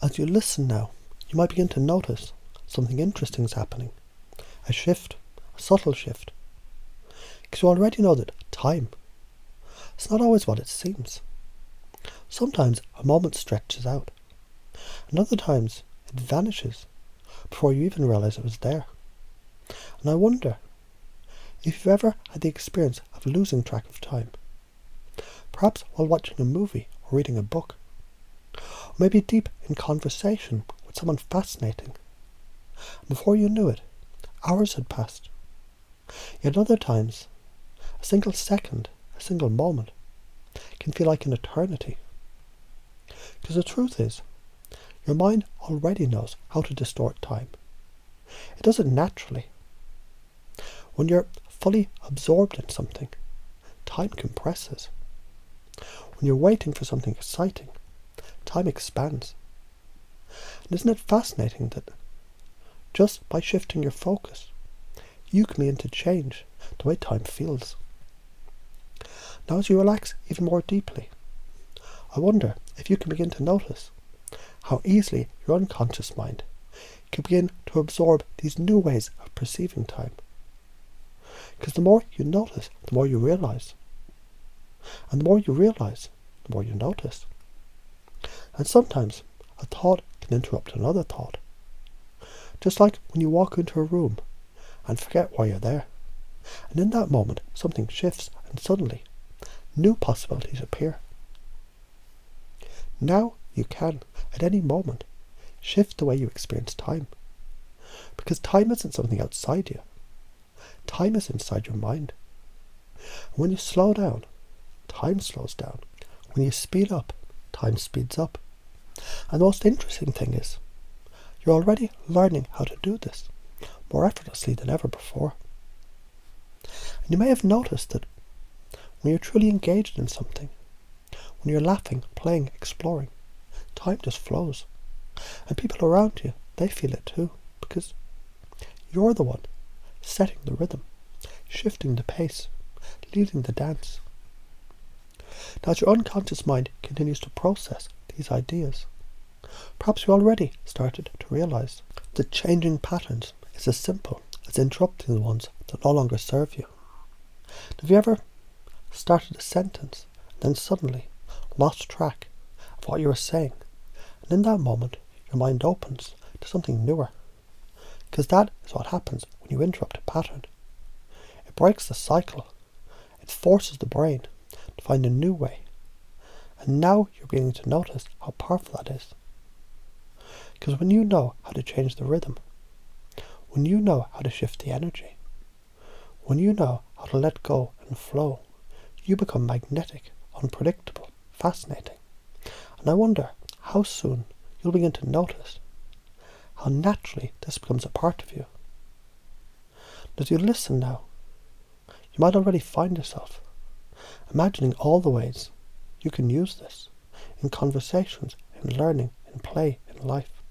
As you listen now, you might begin to notice something interesting is happening. A shift, a subtle shift. Because you already know that time, it's not always what it seems. Sometimes a moment stretches out, and other times it vanishes before you even realize it was there. And I wonder if you've ever had the experience of losing track of time, perhaps while watching a movie or reading a book, or maybe deep in conversation with someone fascinating. And before you knew it, hours had passed. Yet other times, a single second, a single moment, can feel like an eternity. Because the truth is, your mind already knows how to distort time. It does it naturally. When you're fully absorbed in something, time compresses. When you're waiting for something exciting, time expands. And isn't it fascinating that just by shifting your focus, you can begin to change the way time feels? Now as you relax even more deeply, I wonder if you can begin to notice how easily your unconscious mind can begin to absorb these new ways of perceiving time. Because the more you notice, the more you realize. And the more you realize, the more you notice. And sometimes a thought can interrupt another thought. Just like when you walk into a room and forget why you're there. And in that moment, something shifts and suddenly new possibilities appear. Now you can, at any moment, shift the way you experience time. Because time isn't something outside you. Time is inside your mind. And when you slow down, time slows down. When you speed up, time speeds up. And the most interesting thing is, you're already learning how to do this more effortlessly than ever before. And you may have noticed that when you're truly engaged in something, when you're laughing, playing, exploring, time just flows. And people around you, they feel it too, because you're the one setting the rhythm, shifting the pace, leading the dance. Now as your unconscious mind continues to process these ideas, perhaps you already started to realize that changing patterns is as simple as interrupting the ones that no longer serve you. Have you ever started a sentence and then suddenly lost track of what you were saying? And in that moment, your mind opens to something newer. Because that is what happens when you interrupt a pattern. It breaks the cycle. It forces the brain to find a new way. And now you're beginning to notice how powerful that is. Because when you know how to change the rhythm, when you know how to shift the energy, when you know how to let go and flow, you become magnetic, unpredictable, fascinating. And I wonder how soon you'll begin to notice how naturally this becomes a part of you. As you listen now, you might already find yourself imagining all the ways you can use this in conversations, in learning, in play, in life,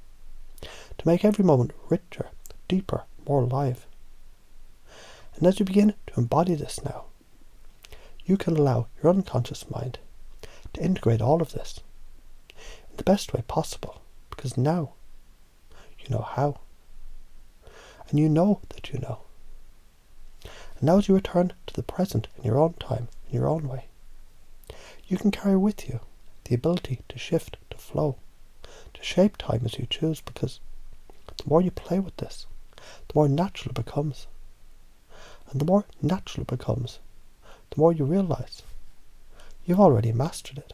to make every moment richer, deeper, more alive. And as you begin to embody this now, you can allow your unconscious mind to integrate all of this in the best way possible, because now you know how. And you know that you know. And now as you return to the present in your own time, in your own way, you can carry with you the ability to shift, to flow, to shape time as you choose, because the more you play with this, the more natural it becomes. And the more natural it becomes, the more you realize you've already mastered it.